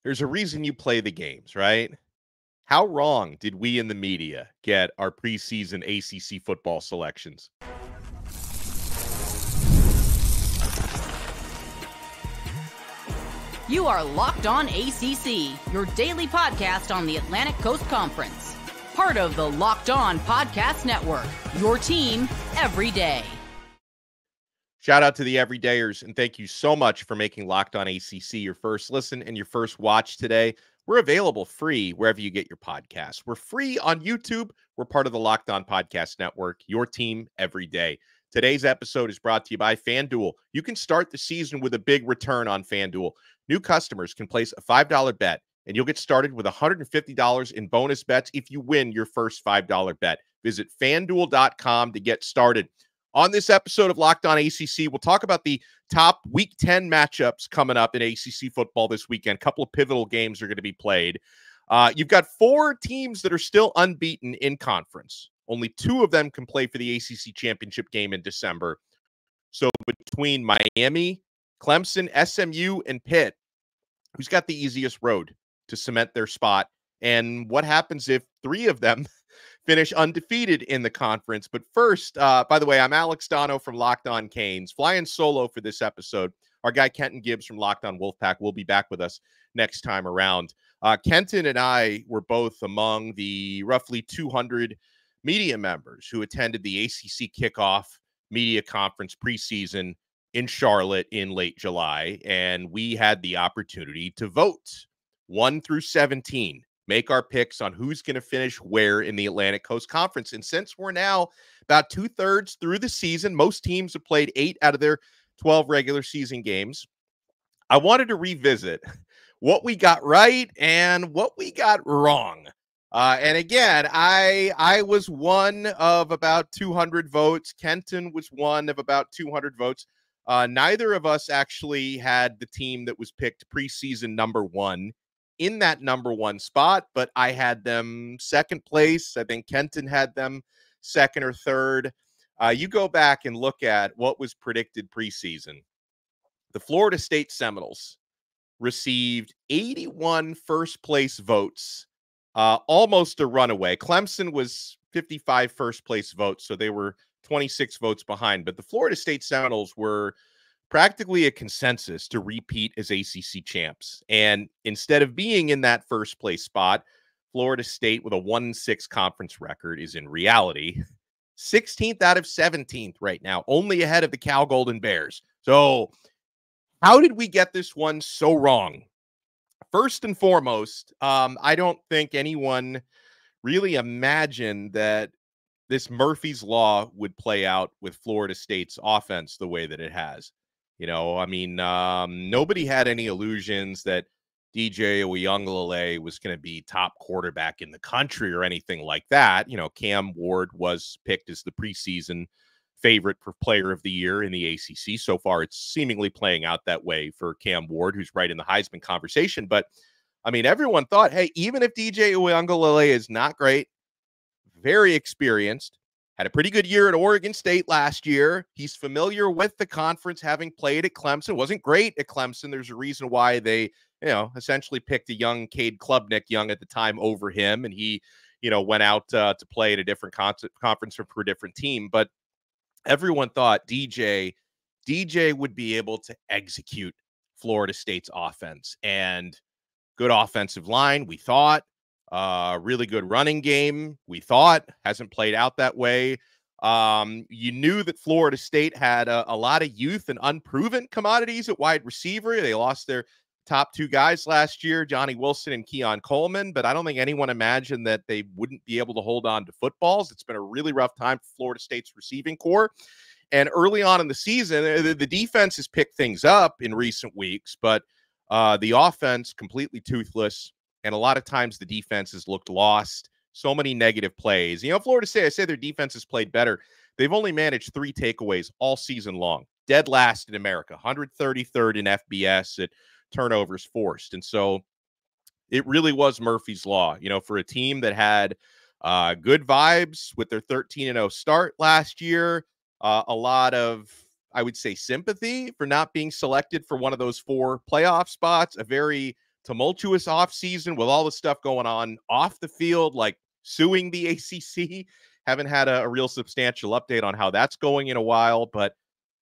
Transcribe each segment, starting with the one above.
There's a reason you play the games, right? How wrong did we in the media get our preseason ACC football selections? You are Locked On ACC, your daily podcast on the Atlantic Coast Conference. Part of the Locked On Podcast Network, your team every day. Shout out to the everydayers, and thank you so much for making Locked On ACC your first listen and your first watch today. We're available free wherever you get your podcasts. We're free on YouTube. We're part of the Locked On Podcast Network, your team every day. Today's episode is brought to you by FanDuel. You can start the season with a big return on FanDuel. New customers can place a $5 bet, and you'll get started with $150 in bonus bets if you win your first $5 bet. Visit FanDuel.com to get started. On this episode of Locked On ACC, we'll talk about the top Week 10 matchups coming up in ACC football this weekend. A couple of pivotal games are going to be played. You've got 4 teams that are still unbeaten in conference. Only 2 of them can play for the ACC Championship game in December. So between Miami, Clemson, SMU, and Pitt, who's got the easiest road to cement their spot? And what happens if 3 of them finish undefeated in the conference? But first, by the way, I'm Alex Dono from Locked On Canes, flying solo for this episode. Our guy Kenton Gibbs from Locked On Wolfpack will be back with us next time around. Kenton and I were both among the roughly 200 media members who attended the ACC kickoff media conference preseason in Charlotte in late July, and we had the opportunity to vote 1 through 17. Make our picks on who's going to finish where in the Atlantic Coast Conference. And since we're now about 2/3 through the season, most teams have played 8 out of their 12 regular season games. I wanted to revisit what we got right and what we got wrong. And again, I was one of about 200 votes. Kenton was one of about 200 votes. Neither of us actually had the team that was picked preseason number 1 in that number 1 spot, but I had them second place. I think Kenton had them second or third. You go back and look at what was predicted preseason. The Florida State Seminoles received 81 first place votes, almost a runaway. Clemson was 55 first place votes, so they were 26 votes behind, but the Florida State Seminoles were practically a consensus to repeat as ACC champs. And instead of being in that first place spot, Florida State with a 1-6 conference record is in reality 16th out of 17th right now, only ahead of the Cal Golden Bears. So how did we get this one so wrong? First and foremost, I don't think anyone really imagined that this Murphy's Law would play out with Florida State's offense the way that it has. You know, I mean, nobody had any illusions that DJ Uiagalelei was going to be top quarterback in the country or anything like that. You know, Cam Ward was picked as the preseason favorite for player of the year in the ACC. So far, it's seemingly playing out that way for Cam Ward, who's right in the Heisman conversation. But, I mean, everyone thought, hey, even if DJ Uiagalelei is not great, very experienced, had a pretty good year at Oregon State last year. He's familiar with the conference, having played at Clemson. Wasn't great at Clemson. There's a reason why they, essentially picked a young Cade Klubnik, young at the time, over him. And he, went out to play at a different conference for a different team. But everyone thought DJ would be able to execute Florida State's offense. And good offensive line, we thought. Really good running game, we thought. Hasn't played out that way. You knew that Florida State had a lot of youth and unproven commodities at wide receiver. They lost their top 2 guys last year, Johnny Wilson and Keon Coleman, but I don't think anyone imagined that they wouldn't be able to hold on to footballs. It's been a really rough time for Florida State's receiving core. And early on in the season, the defense has picked things up in recent weeks, but the offense completely toothless. And a lot of times the defense has looked lost. So many negative plays. Florida State, I say their defense has played better. They've only managed 3 takeaways all season long. Dead last in America, 133rd in FBS at turnovers forced. And so it really was Murphy's Law, for a team that had good vibes with their 13-0 start last year. A lot of, I would say, sympathy for not being selected for one of those 4 playoff spots. A very tumultuous offseason with all the stuff going on off the field, like suing the ACC. Haven't had a real substantial update on how that's going in a while, but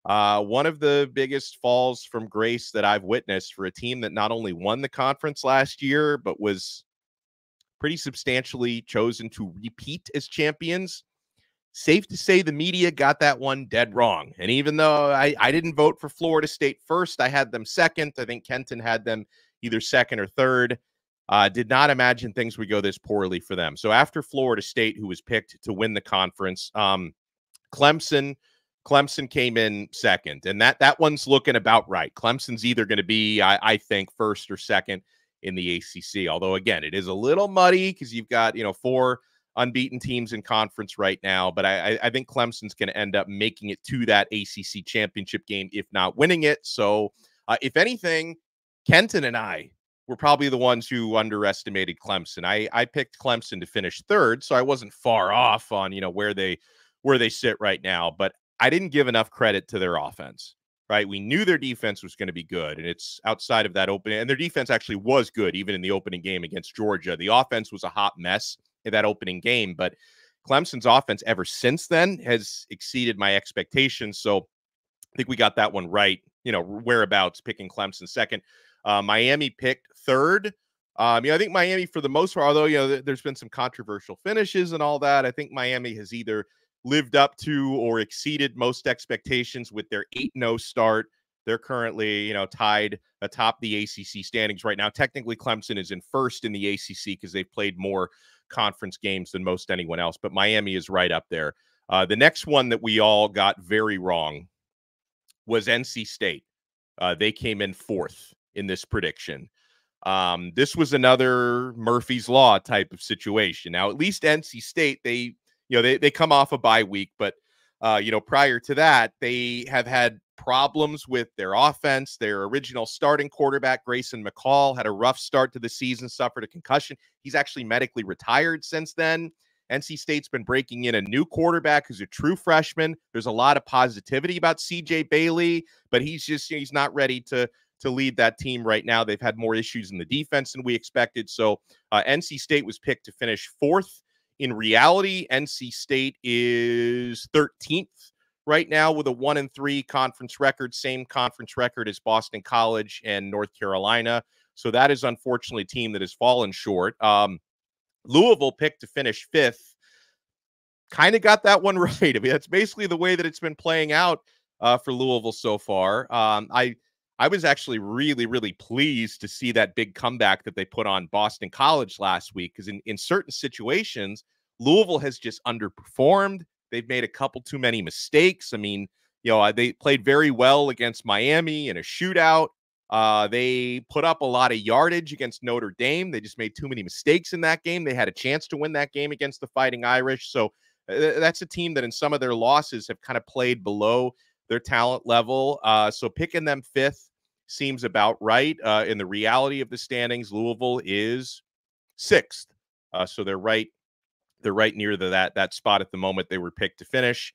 one of the biggest falls from grace that I've witnessed for a team that not only won the conference last year, but was pretty substantially chosen to repeat as champions. Safe to say the media got that one dead wrong. And even though I didn't vote for Florida State first, I had them second. I think Kenton had them either second or third. Did not imagine things would go this poorly for them. So after Florida State, who was picked to win the conference, Clemson came in second. And that one's looking about right. Clemson's either going to be, I think, first or second in the ACC. Although, again, it is a little muddy because you've got, 4 unbeaten teams in conference right now, but I think Clemson's going to end up making it to that ACC championship game, if not winning it. So if anything, Kenton and I were probably the ones who underestimated Clemson. I picked Clemson to finish third, so I wasn't far off on, where they sit right now, but I didn't give enough credit to their offense, right? We knew their defense was going to be good, and it's outside of that opening, and their defense actually was good even in the opening game against Georgia. The offense was a hot mess in that opening game, but Clemson's offense ever since then has exceeded my expectations. So I think we got that one right, whereabouts, picking Clemson second. Miami picked third. I think Miami, for the most part, although, there's been some controversial finishes and all that, I think Miami has either lived up to or exceeded most expectations with their 8-0 start. They're currently, tied atop the ACC standings right now. Technically, Clemson is in first in the ACC because they've played more conference games than most anyone else, but Miami is right up there. The next one that we all got very wrong was NC State. They came in fourth in this prediction. This was another Murphy's Law type of situation. Now, at least NC State, they come off a bye week, but prior to that, they have had problems with their offense. Their original starting quarterback, Grayson McCall, had a rough start to the season, suffered a concussion. He's actually medically retired since then. NC State's been breaking in a new quarterback who's a true freshman. There's a lot of positivity about CJ Bailey, but he's not ready to lead that team right now. They've had more issues in the defense than we expected. So NC State was picked to finish fourth. In reality, NC State is 13th right now with a 1-3 conference record, same conference record as Boston College and North Carolina. So that is unfortunately a team that has fallen short. Louisville picked to finish fifth. Kind of got that one right. I mean, that's basically the way that it's been playing out for Louisville so far. I was actually really, really pleased to see that big comeback that they put on Boston College last week, because in certain situations, Louisville has just underperformed. They've made a couple too many mistakes. I mean, they played very well against Miami in a shootout. They put up a lot of yardage against Notre Dame. They just made too many mistakes in that game. They had a chance to win that game against the Fighting Irish. So that's a team that in some of their losses have kind of played below their talent level. So picking them fifth seems about right. In the reality of the standings, Louisville is sixth. So they're right near that spot at the moment they were picked to finish.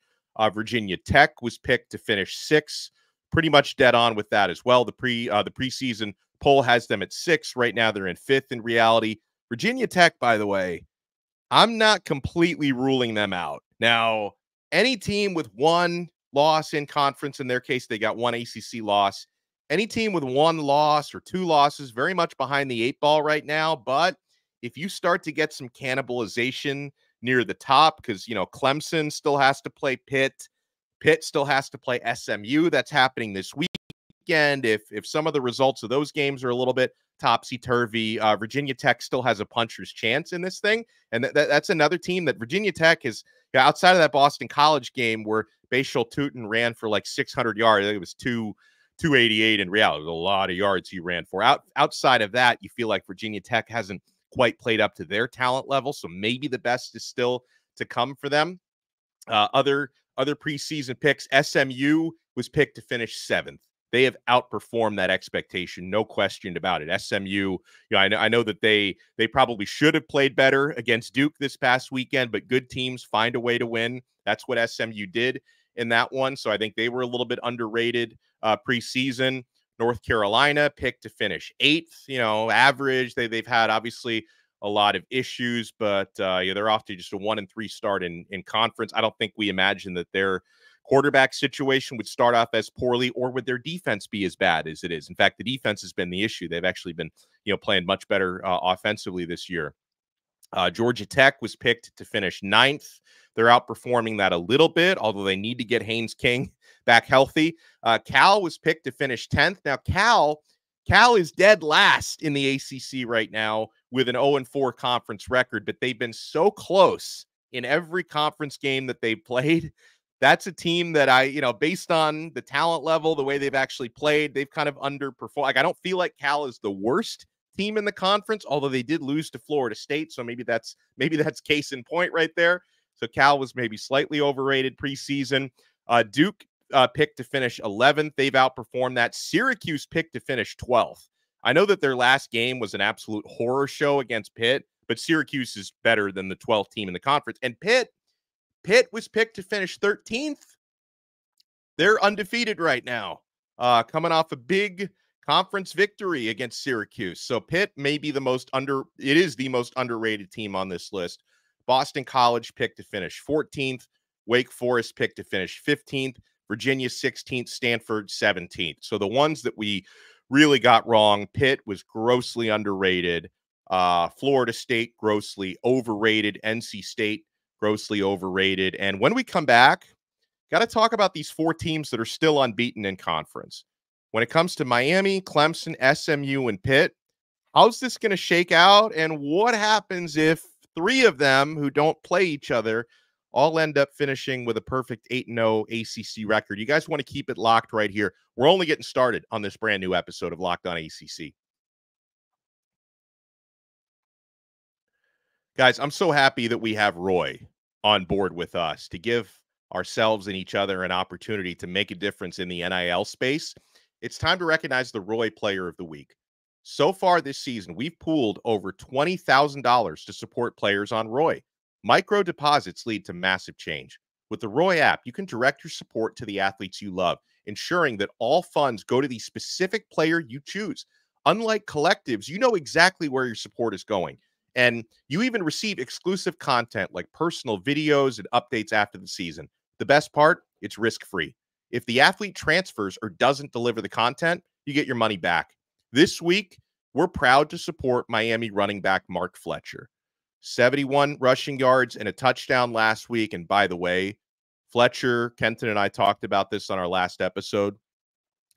Virginia Tech was picked to finish sixth. Pretty much dead on with that as well. The preseason poll has them at sixth. Right now they're in fifth in reality. Virginia Tech, by the way, I'm not completely ruling them out. Now, any team with one loss in conference, in their case, they got one ACC loss. Any team with one loss or two losses, very much behind the 8 ball right now. But if you start to get some cannibalization near the top, because, Clemson still has to play Pitt. Pitt still has to play SMU. That's happening this weekend. If some of the results of those games are a little bit topsy-turvy, Virginia Tech still has a puncher's chance in this thing. And that's another team that Virginia Tech is, outside of that Boston College game where Bashal Tutin ran for like 600 yards. I think it was 288 in reality. It was a lot of yards he ran for. Outside of that, you feel like Virginia Tech hasn't quite played up to their talent level, so maybe the best is still to come for them. Other preseason picks, SMU was picked to finish seventh. They have outperformed that expectation, no question about it. SMU, I know that they probably should have played better against Duke this past weekend, but good teams find a way to win. That's what SMU did in that one. So I think they were a little bit underrated preseason. North Carolina picked to finish 8th, average. They've had obviously a lot of issues, but they're off to just a 1-3 start in conference. I don't think we imagine that their quarterback situation would start off as poorly, or would their defense be as bad as it is. In fact, the defense has been the issue. They've actually been, playing much better offensively this year. Georgia Tech was picked to finish 9th. They're outperforming that a little bit, although they need to get Haynes King back healthy. Cal was picked to finish 10th. Now, Cal is dead last in the ACC right now with an 0-4 conference record, but they've been so close in every conference game that they've played. That's a team that based on the talent level, the way they've actually played, they've kind of underperformed. Like, I don't feel like Cal is the worst team in the conference, although they did lose to Florida State. So maybe that's case in point right there. So Cal was maybe slightly overrated preseason. Duke picked to finish 11th. They've outperformed that. Syracuse picked to finish 12th. I know that their last game was an absolute horror show against Pitt, but Syracuse is better than the 12th team in the conference. And Pitt was picked to finish 13th. They're undefeated right now, coming off a big conference victory against Syracuse. So Pitt may be it is the most underrated team on this list. Boston College picked to finish 14th. Wake Forest picked to finish 15th. Virginia 16th. Stanford 17th. So the ones that we really got wrong, Pitt was grossly underrated. Florida State grossly overrated. NC State grossly overrated. And when we come back, got to talk about these 4 teams that are still unbeaten in conference. When it comes to Miami, Clemson, SMU, and Pitt, how's this going to shake out? And what happens if 3 of them who don't play each other all end up finishing with a perfect 8-0 ACC record? You guys want to keep it locked right here. We're only getting started on this brand new episode of Locked On ACC. Guys, I'm so happy that we have Roy on board with us to give ourselves and each other an opportunity to make a difference in the NIL space. It's time to recognize the Roy Player of the Week. So far this season, we've pooled over $20,000 to support players on Roy. Micro deposits lead to massive change. With the Roy app, you can direct your support to the athletes you love, ensuring that all funds go to the specific player you choose. Unlike collectives, you know exactly where your support is going. And you even receive exclusive content like personal videos and updates after the season. The best part, it's risk-free. If the athlete transfers or doesn't deliver the content, you get your money back. This week, we're proud to support Miami running back Mark Fletcher. 71 rushing yards and a touchdown last week. And by the way, Fletcher, Kenton and I talked about this on our last episode.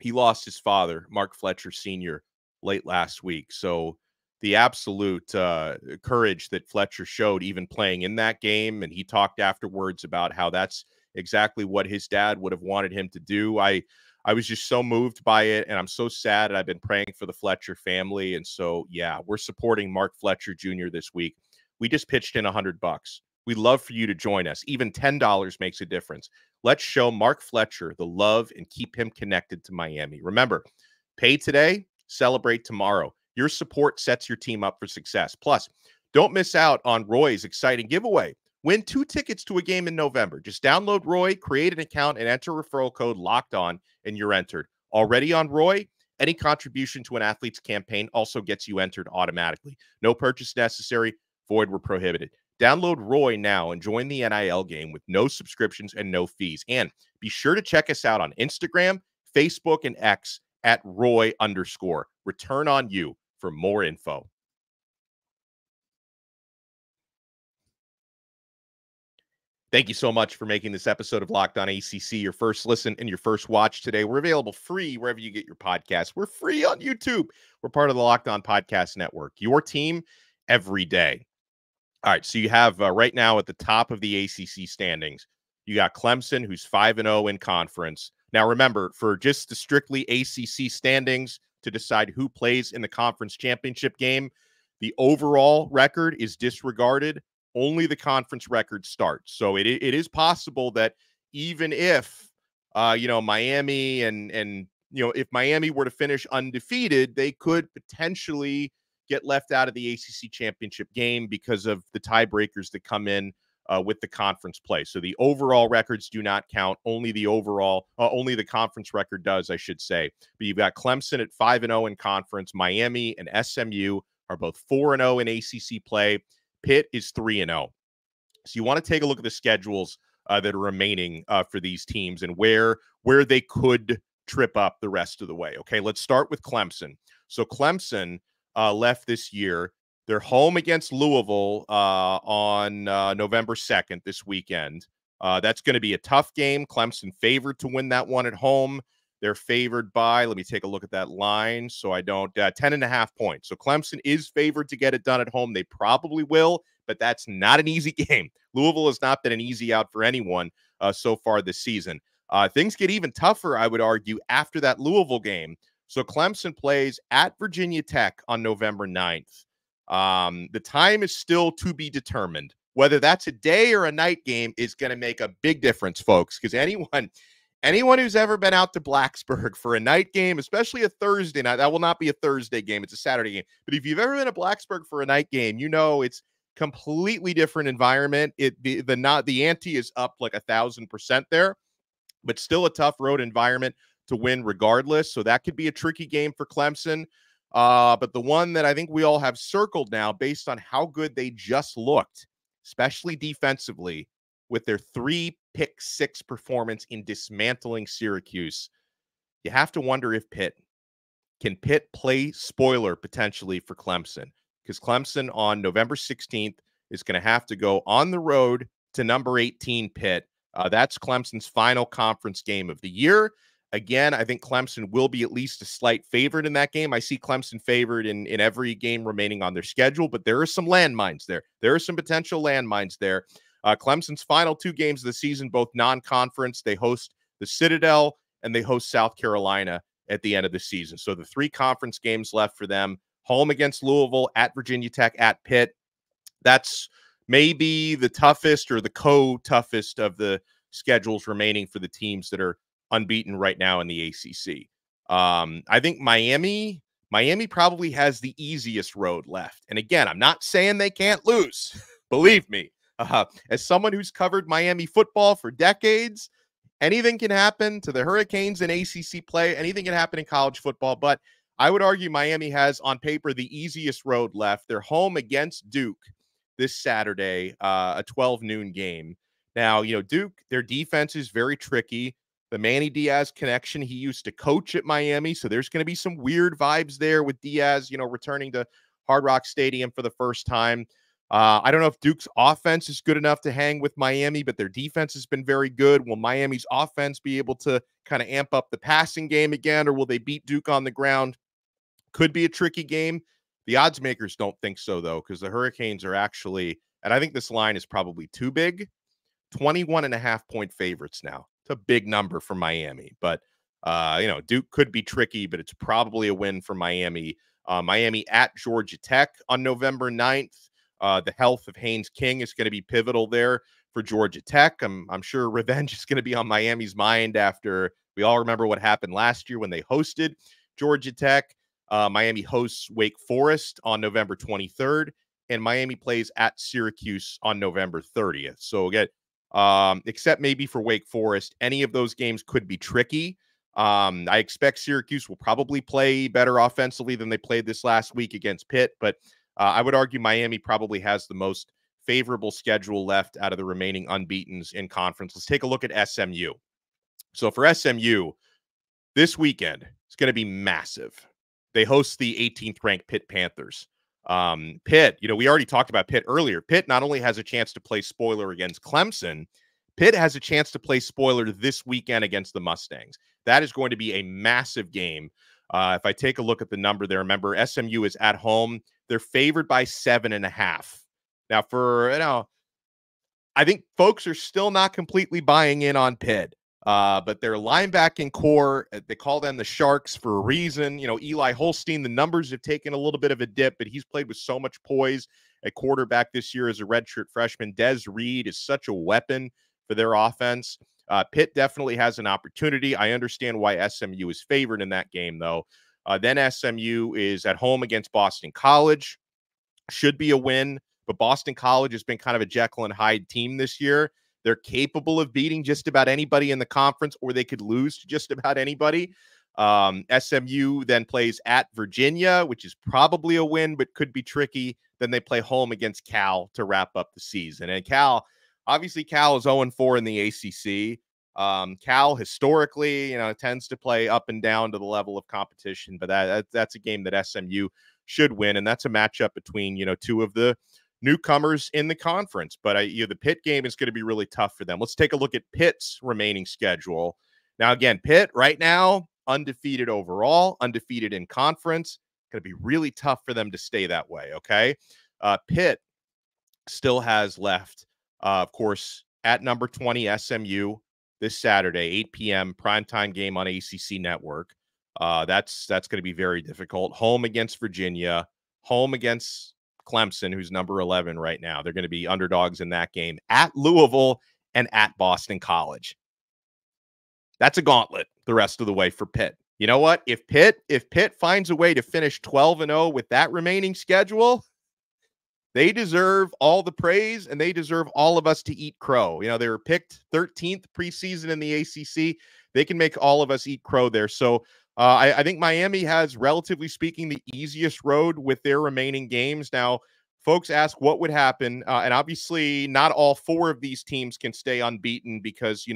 He lost his father, Mark Fletcher Sr., late last week. So the absolute courage that Fletcher showed even playing in that game, and he talked afterwards about how that's exactly what his dad would have wanted him to do. I was just so moved by it, and I'm so sad. And I've been praying for the Fletcher family. And so, yeah, we're supporting Mark Fletcher Jr. this week. We just pitched in $100. We'd love for you to join us. Even $10 makes a difference. Let's show Mark Fletcher the love and keep him connected to Miami. Remember, pay today, celebrate tomorrow. Your support sets your team up for success. Plus, don't miss out on Roy's exciting giveaway. Win 2 tickets to a game in November. Just download Roy, create an account, and enter referral code LOCKEDON, and you're entered. Already on Roy? Any contribution to an athlete's campaign also gets you entered automatically. No purchase necessary. Void where prohibited. Download Roy now and join the NIL game with no subscriptions and no fees. And be sure to check us out on Instagram, Facebook, and X at Roy_. Return on you for more info. Thank you so much for making this episode of Locked On ACC your first listen and your first watch today. We're available free wherever you get your podcasts. We're free on YouTube. We're part of the Locked On Podcast Network, your team every day. All right, so you have right now at the top of the ACC standings, you got Clemson, who's 5-0 in conference. Now, remember, for just the strictly ACC standings to decide who plays in the conference championship game, the overall record is disregarded. Only the conference record starts. So it is possible that even if, Miami and if Miami were to finish undefeated, they could potentially get left out of the ACC championship game because of the tiebreakers that come in with the conference play. So the overall records do not count. Only only the conference record does, I should say. But you've got Clemson at 5-0 in conference. Miami and SMU are both 4-0 in ACC play. Pitt is 3-0. So you want to take a look at the schedules that are remaining for these teams and where they could trip up the rest of the way. Okay, let's start with Clemson. So Clemson left this year. They're home against Louisville on November 2nd this weekend. That's going to be a tough game. Clemson favored to win that one at home. They're favored by, let me take a look at that line so I don't, 10.5 points. So Clemson is favored to get it done at home. They probably will, but that's not an easy game. Louisville has not been an easy out for anyone so far this season. Things get even tougher, I would argue, after that Louisville game. So Clemson plays at Virginia Tech on November 9th. The time is still to be determined. Whether that's a day or a night game is going to make a big difference, folks, because anyone who's ever been out to Blacksburg for a night game, especially a Thursday night, that will not be a Thursday game. It's a Saturday game. But if you've ever been to Blacksburg for a night game, you know it's completely different environment. The ante is up like 1,000% there, but still a tough road environment to win regardless. So that could be a tricky game for Clemson. But the one that I think we all have circled now, based on how good they just looked, especially defensively, with their 3-pick-6 performance in dismantling Syracuse, you have to wonder if Pitt play spoiler potentially for Clemson, because Clemson on November 16th is going to have to go on the road to number 18 Pitt. That's Clemson's final conference game of the year. Again, I think Clemson will be at least a slight favorite in that game. I see Clemson favored in every game remaining on their schedule, but there are some landmines there. There are some potential landmines there. Clemson's final 2 games of the season, both non-conference. They host the Citadel and they host South Carolina at the end of the season. So the 3 conference games left for them: home against Louisville, at Virginia Tech, at Pitt. That's maybe the toughest or the co-toughest of the schedules remaining for the teams that are unbeaten right now in the ACC. I think Miami probably has the easiest road left. And again, I'm not saying they can't lose. Believe me, as someone who's covered Miami football for decades, anything can happen to the Hurricanes in ACC play. Anything can happen in college football. But I would argue Miami has, on paper, the easiest road left. They're home against Duke this Saturday, a 12 noon game. Now, Duke, their defense is very tricky. The Manny Diaz connection, he used to coach at Miami, so there's going to be some weird vibes there with Diaz, returning to Hard Rock Stadium for the first time. I don't know if Duke's offense is good enough to hang with Miami, but their defense has been very good. Will Miami's offense be able to kind of amp up the passing game again, or will they beat Duke on the ground? Could be a tricky game. The odds makers don't think so, though, because the Hurricanes are actually, and I think this line is probably too big, 21.5-point favorites now. It's a big number for Miami, but Duke could be tricky, but it's probably a win for Miami. Miami at Georgia Tech on November 9th. The health of Haynes King is going to be pivotal there for Georgia Tech. I'm sure revenge is going to be on Miami's mind after we all remember what happened last year when they hosted Georgia Tech. Miami hosts Wake Forest on November 23rd, and Miami plays at Syracuse on November 30th. So again, except maybe for Wake Forest, any of those games could be tricky. I expect Syracuse will probably play better offensively than they played this last week against Pitt, but I would argue Miami probably has the most favorable schedule left out of the remaining unbeatens in conference. Let's take a look at SMU. So for SMU, this weekend, it's going to be massive. They host the 18th ranked Pitt Panthers. Pitt, we already talked about Pitt earlier. Pitt not only has a chance to play spoiler against Clemson, Pitt has a chance to play spoiler this weekend against the Mustangs. That is going to be a massive game. If I take a look at the number there, remember SMU is at home. They're favored by 7.5. Now, I think folks are still not completely buying in on Pitt. But their linebacking core, they call them the Sharks for a reason. Eli Holstein, the numbers have taken a little bit of a dip, but he's played with so much poise at quarterback this year as a redshirt freshman. Des Reed is such a weapon for their offense. Pitt definitely has an opportunity. I understand why SMU is favored in that game, though. Then SMU is at home against Boston College. Should be a win. but Boston College has been kind of a Jekyll and Hyde team this year. They're capable of beating just about anybody in the conference, or they could lose to just about anybody. SMU then plays at Virginia, which is probably a win, but could be tricky. Then they play home against Cal to wrap up the season. And obviously Cal is 0-4 in the ACC. Cal historically, tends to play up and down to the level of competition, but that's a game that SMU should win. And that's a matchup between, two of the newcomers in the conference. But the Pitt game is going to be really tough for them. Let's take a look at Pitt's remaining schedule. Now, again, Pitt right now, undefeated overall, undefeated in conference. Going to be really tough for them to stay that way, okay? Pitt still has left, of course, at number 20 SMU this Saturday, 8 p.m. primetime game on ACC Network. That's going to be very difficult. Home against Virginia, home against Clemson, who's number 11 right now. They're going to be underdogs in that game, at Louisville and at Boston College. That's a gauntlet the rest of the way for Pitt. You know what? If Pitt finds a way to finish 12-0 with that remaining schedule, they deserve all the praise and they deserve all of us to eat crow. They were picked 13th preseason in the ACC. They can make all of us eat crow there. So I think Miami has, relatively speaking, the easiest road with their remaining games. Now, folks ask what would happen. And obviously not all four of these teams can stay unbeaten because,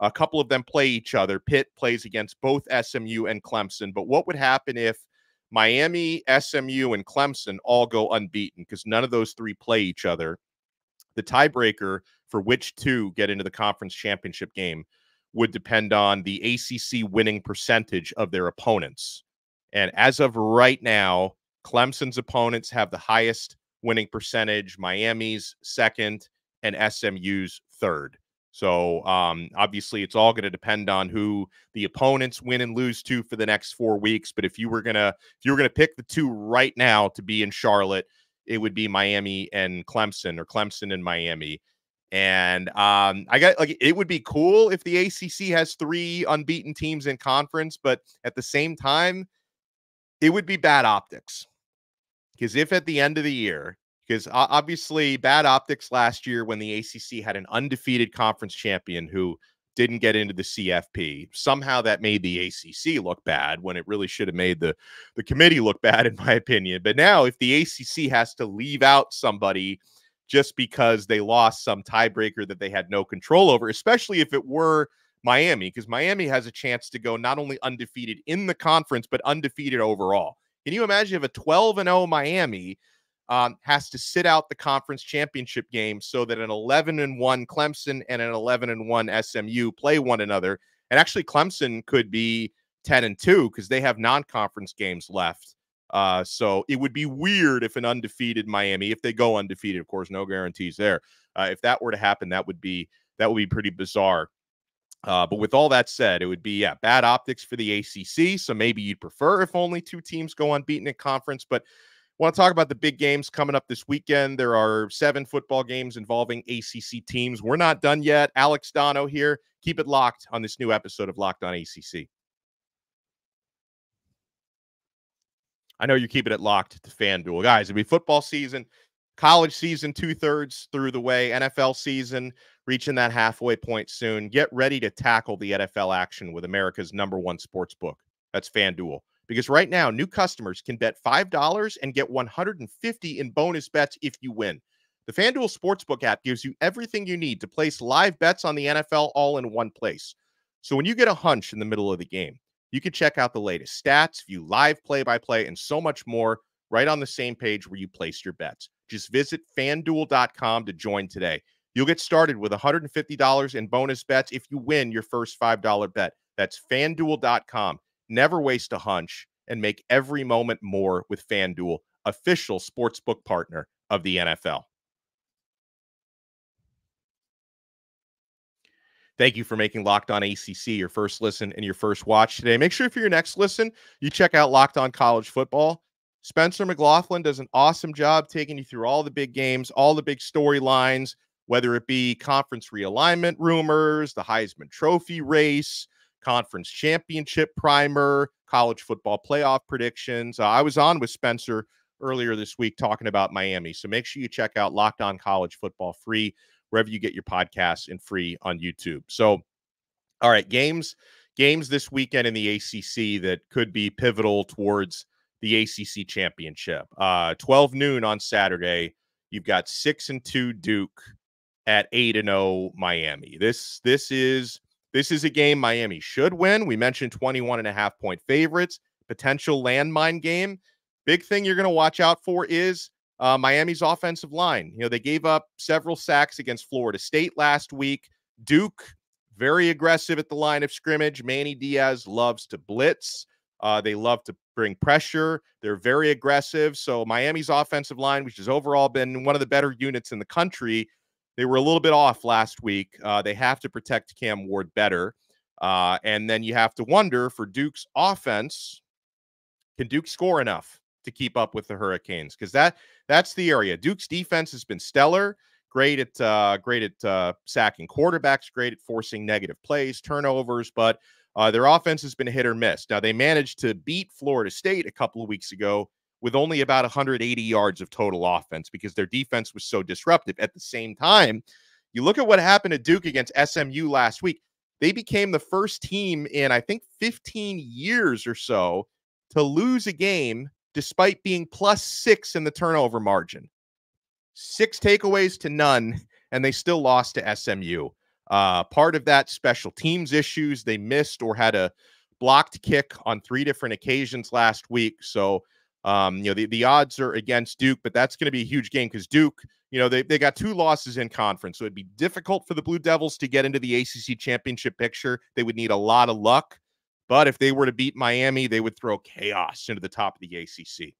a couple of them play each other. Pitt plays against both SMU and Clemson. But what would happen if Miami, SMU, and Clemson all go unbeaten? Because none of those three play each other. The tiebreaker for which two get into the conference championship game would depend on the ACC winning percentage of their opponents. And as of right now, Clemson's opponents have the highest winning percentage, Miami's second, and SMU's third. So obviously it's all going to depend on who the opponents win and lose to for the next 4 weeks. But if you were gonna pick the two right now to be in Charlotte, it would be Miami and Clemson, or Clemson and Miami. And it would be cool if the ACC has 3 unbeaten teams in conference, but at the same time, it would be bad optics. Because if at the end of the year, because obviously bad optics last year when the ACC had an undefeated conference champion who didn't get into the CFP. Somehow that made the ACC look bad when it really should have made the committee look bad, in my opinion. But now if the ACC has to leave out somebody just because they lost some tiebreaker that they had no control over, especially if it were Miami, because Miami has a chance to go not only undefeated in the conference, but undefeated overall. Can you imagine if a 12-0 Miami has to sit out the conference championship game so that an 11-1 Clemson and an 11-1 SMU play one another? And actually Clemson could be 10-2 because they have non-conference games left. So it would be weird if an undefeated Miami, if they go undefeated, of course, no guarantees there. If that were to happen, that would be pretty bizarre. But with all that said, it would be, bad optics for the ACC. So maybe you'd prefer if only 2 teams go unbeaten in conference. But I want to talk about the big games coming up this weekend. There are 7 football games involving ACC teams. We're not done yet. Alex Dono here. Keep it locked on this new episode of Locked On ACC. I know you're keeping it locked to FanDuel. Guys, it'll be football season, college season 2/3 through the way, NFL season reaching that halfway point soon. Get ready to tackle the NFL action with America's #1 sports book. That's FanDuel. Because right now, new customers can bet $5 and get $150 in bonus bets if you win. The FanDuel Sportsbook app gives you everything you need to place live bets on the NFL all in one place. So when you get a hunch in the middle of the game, you can check out the latest stats, view live play-by-play, and so much more right on the same page where you place your bets. Just visit FanDuel.com to join today. You'll get started with $150 in bonus bets if you win your first $5 bet. That's FanDuel.com. Never waste a hunch and make every moment more with FanDuel, official sportsbook partner of the NFL. Thank you for making Locked On ACC your first listen and your first watch today. Make sure for your next listen, you check out Locked On College Football. Spencer McLaughlin does an awesome job taking you through all the big games, all the big storylines, whether it be conference realignment rumors, the Heisman Trophy race, conference championship primer, college football playoff predictions. I was on with Spencer earlier this week talking about Miami. So make sure you check out Locked On College Football free wherever you get your podcasts and free on YouTube. So, all right, games this weekend in the ACC that could be pivotal towards the ACC Championship. 12 noon on Saturday. You've got 6-2 Duke at 8-0 Miami. This is a game Miami should win. We mentioned 21.5-point favorites, potential landmine game. Big thing you're going to watch out for is Miami's offensive line. They gave up several sacks against Florida State last week. Duke, very aggressive at the line of scrimmage. Manny Diaz loves to blitz. They love to bring pressure. They're very aggressive. So Miami's offensive line, which has overall been one of the better units in the country, they were a little bit off last week. They have to protect Cam Ward better. And then you have to wonder for Duke's offense, can Duke score enough to keep up with the Hurricanes? Because that's the area. Duke's defense has been stellar, great at sacking quarterbacks, great at forcing negative plays, turnovers, but their offense has been hit or miss. Now, they managed to beat Florida State a couple of weeks ago with only about 180 yards of total offense because their defense was so disruptive. At the same time, you look at what happened to Duke against SMU last week. They became the first team in, I think, 15 years or so to lose a game despite being +6 in the turnover margin. 6 takeaways to none, and they still lost to SMU. Part of that, special teams issues. They missed or had a blocked kick on 3 different occasions last week. So, the odds are against Duke, but that's going to be a huge game because Duke, they got 2 losses in conference. So it'd be difficult for the Blue Devils to get into the ACC championship picture. They would need a lot of luck. But if they were to beat Miami, they would throw chaos into the top of the ACC.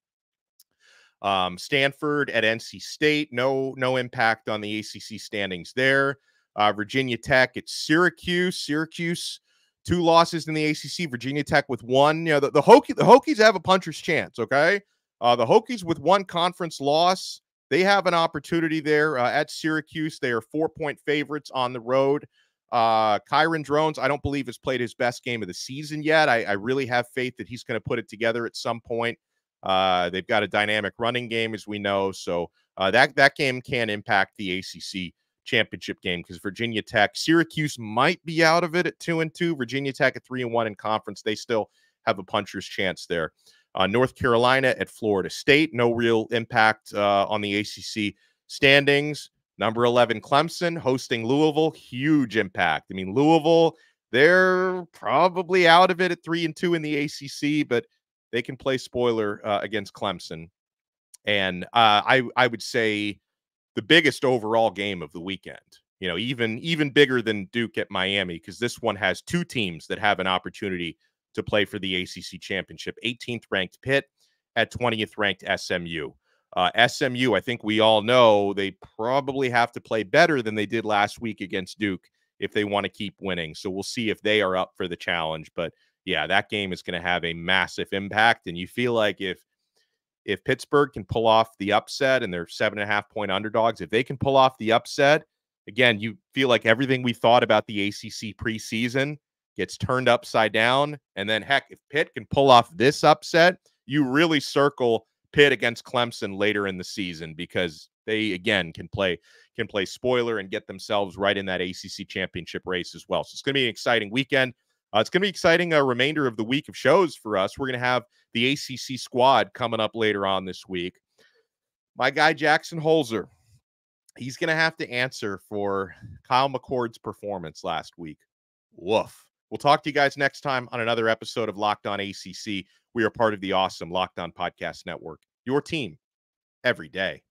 Stanford at NC State, no impact on the ACC standings there. Virginia Tech at Syracuse. Syracuse, 2 losses in the ACC. Virginia Tech with 1. The Hokies have a puncher's chance, okay? The Hokies with 1 conference loss, they have an opportunity there at Syracuse. They are 4-point favorites on the road. Kyron Drones, I don't believe has played his best game of the season yet. I really have faith that he's going to put it together at some point. They've got a dynamic running game, as we know. So that game can impact the ACC championship game because Virginia Tech, Syracuse might be out of it at 2-2. Virginia Tech at 3-1 in conference. They still have a puncher's chance there. North Carolina at Florida State, no real impact on the ACC standings. Number 11, Clemson hosting Louisville, huge impact. I mean, Louisville, they're probably out of it at 3-2 in the ACC, but they can play spoiler against Clemson. And I would say the biggest overall game of the weekend, even bigger than Duke at Miami, because this one has 2 teams that have an opportunity to play for the ACC championship. 18th ranked Pitt at 20th ranked SMU. SMU, I think we all know they probably have to play better than they did last week against Duke if they want to keep winning. So we'll see if they are up for the challenge. But yeah, that game is going to have a massive impact. And you feel like if Pittsburgh can pull off the upset and they're 7.5-point underdogs, if they can pull off the upset, again, you feel like everything we thought about the ACC preseason gets turned upside down. And then heck, if Pitt can pull off this upset, you really circle Pitt against Clemson later in the season because they, again, can play spoiler and get themselves right in that ACC championship race as well. So it's going to be an exciting weekend. It's going to be exciting remainder of the week of shows for us. We're going to have the ACC squad coming up later on this week. My guy, Jackson Holzer, he's going to have to answer for Kyle McCord's performance last week. Woof. We'll talk to you guys next time on another episode of Locked On ACC. We are part of the awesome Locked On Podcast Network, your team every day.